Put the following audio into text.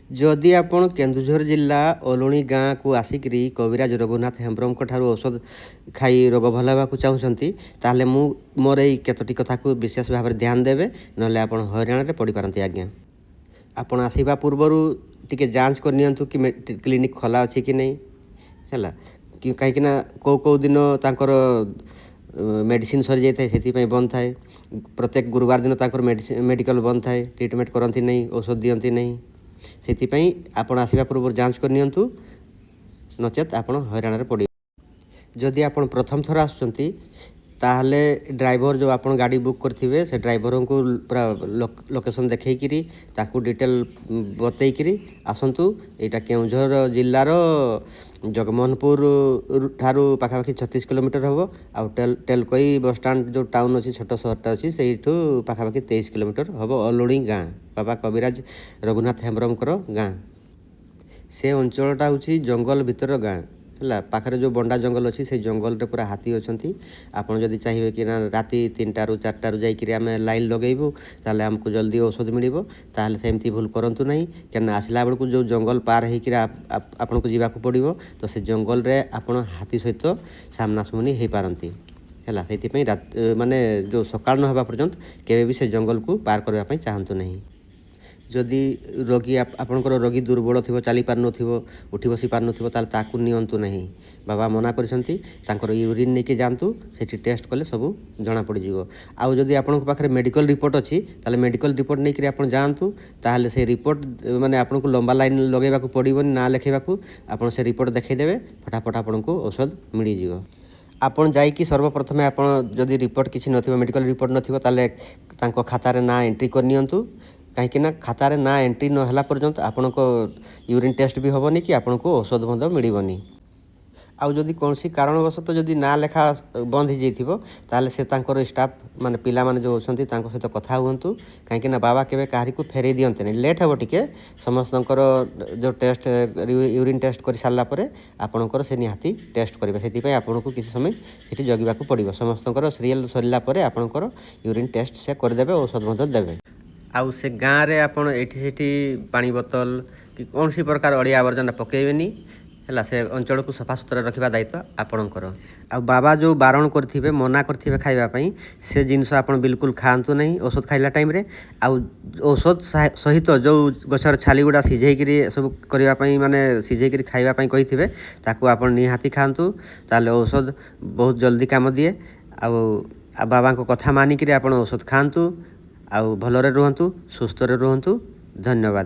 जदि आपण केन्दुझर जिला ओलुणी गाँ को आसिक कविराज रघुनाथ हेम्ब्रम औषध खाई रोग भल होगा चाहूँगी ताहले मोर ये केतोटी कथा को विशेष भाव में ध्यान देवे ना आप हईराण में पड़ पारती आज्ञा। आपण आसवा पूर्वर टिके जांच करनी कि क्लिनिक खोला अच्छी कि नहीं है कि कहीं कौ दिन तांकर मेडिसिन सरी जाए से बंद थाए। प्रत्येक गुरुवार दिन तांकर मेडिकल बंद थाए, ट्रिटमेंट करती नहीं, औषध दियंती नहीं। से आपण आसवा पूर्व जांच करनी नचेत आप हईराण पड़। जदि आप प्रथम थर आसुँच ताहले ड्राइवर जो आप गाड़ी बुक करथिबे से ड्राइवर को पूरा लोकेशन देखैकरी ताकू डिटेल बतईकरी आसतु। यहाँ केउझर जिलार जगमोहनपुर ठारू पाखापाखि 36 किलोमीटर हम आ टेलकोई बस स्टाण्ड जो टाउन अच्छी छोट सहरटा अच्छी से पाखापाखि 23 किलोमीटर हम ओलुणी गाँ बाबा कविराज रघुनाथ हेम्ब्रमकर गाँ। से अंचलटा हूँ जंगल भितर गाँ है पाखे जो बंडा जंगल अच्छी से जंगल रे पूरा हाथी अच्छा। आपड़ जदि चाहिए कि ना राति 3टा ରୁ 4टा जामें लाइन लगेबू ताले आमको जल्दी औषध मिल ताले सेमती भूल करूँ ना क्या आसला बेलू जो जंगल पार होकर आपन को जावाक पड़ो तो से जंगल रे आपण हाथी सहित सामना सामनी हो पारती है। से माने जो सकाल न होगा पर्यंत केवे भी से जंगल को पार करने चाहतु नहीं। जदि रोगी आपणकर रोगी दुर्बल थी चली पार न उठी बसी पार नाकू नियंतु नहीं। बाबा मना कर यूरिन नहीं कि जातु से टेस्ट कले सब जना पड़ जाव। आउ जदि आपण पाखे मेडिकल रिपोर्ट अच्छी ताले मेडिकल रिपोर्ट नहीं कि आप जातु ताहले से रिपोर्ट माने आपन को लंबा लाइन लगेगा पड़ोनी ना लिखेबाकू आप से रिपोर्ट देखईदेवे फटाफट आपन को औषध मिल जाव। आपन जाइकी सर्वप्रथम आपन जदि रिपोर्ट किसी नथिबो मेडिकल रिपोर्ट नथिबो ताले तांको खातारे ना एंट्री करनियंतु कहीं खातार ना एंट्री नहला पर्यंत आपण को यूरिन टेस्ट भी हेनी कि आपन को औषध मिलनी। आउ जदि कौन कारणवश जदि ना लेखा बंद हो जाइथिबो ताले से तांकर स्टाफ माने पिला माने जो होसंती तांको सहित कथा हुंतु कहीं बाबा केबे काहारी को फेरे दियंते नहीं। लेट हेबो टिके समस्तंकर जो टेस्ट यूरिन टेस्ट कर सारा पर आपणकर से निहाती टेस्ट करेंगे से आपन को किसी समय से जगिबाकू पड़ो। समस्तंकर सीरियल सरला पर आपणकर यूरिन टेस्ट से करदेवे औषध देवे। आउ से गाँव में आपड़ एठी पानी बोतल कि कौन सी प्रकार अड़िया आवर्जना पकेबेनी है से अंचल को सफा सुतरा रखा दायित्व आपणकर। आ बाबा जो बारण करेंगे मना करेंगे खावाई से जिनस आप बिल्कुल खातु नहीं औषध खाइला टाइम रे। आउ औषध सहित जो गछर छाली गुड़ा सिझेकरी सब करने माने सिझेकरी खावाई कही ताकू आप निहाती खातु ताले औषध बहुत जल्दी काम दिए। आ बाबा को कथा मानिक आप औषध खातु आउ भलरे रुहतु सुस्थ रुहतु। धन्यवाद।